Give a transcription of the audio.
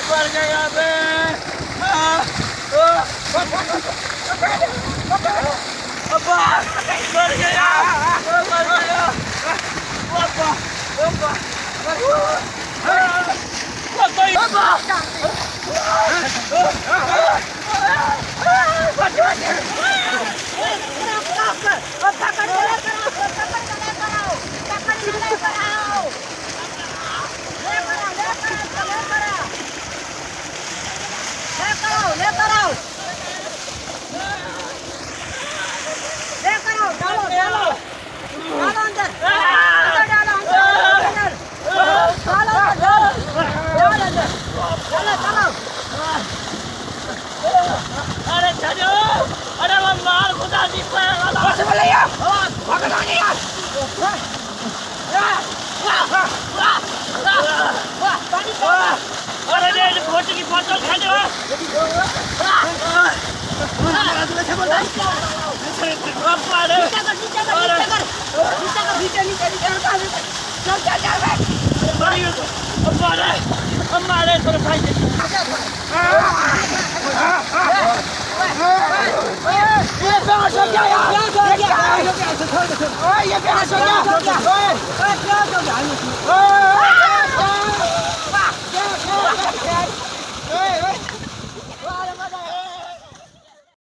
मर गया बे। अब्बा मर गया, मर गया। अब्बा अब्बा अरे चलो, अरे वो मार खुदा जी पे वाला। बस बोले यार, भागो नहीं यार। अरे ये घोटी की बोतल खा जाओ। हमारे तो भाई ये बेहोश हो गया यार, ये बेहोश हो गया।